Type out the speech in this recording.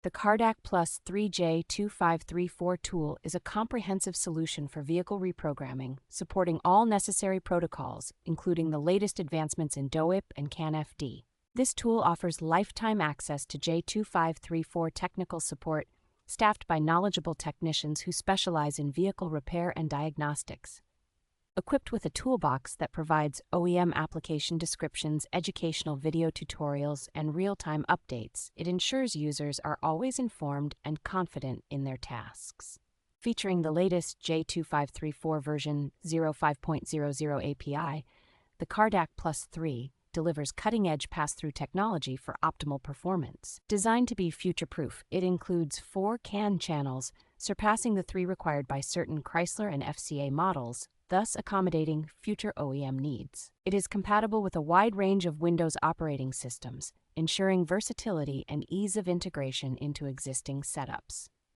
The CarDAQ-Plus 3J2534 tool is a comprehensive solution for vehicle reprogramming, supporting all necessary protocols, including the latest advancements in DoIP and CanFD. This tool offers lifetime access to J2534 technical support, staffed by knowledgeable technicians who specialize in vehicle repair and diagnostics. Equipped with a toolbox that provides OEM application descriptions, educational video tutorials, and real-time updates, it ensures users are always informed and confident in their tasks. Featuring the latest J2534 version 05.00 API, the CarDAQ-Plus 3 delivers cutting-edge pass-through technology for optimal performance. Designed to be future-proof, it includes 4 CAN channels, surpassing the 3 required by certain Chrysler and FCA models, thus accommodating future OEM needs. It is compatible with a wide range of Windows operating systems, ensuring versatility and ease of integration into existing setups.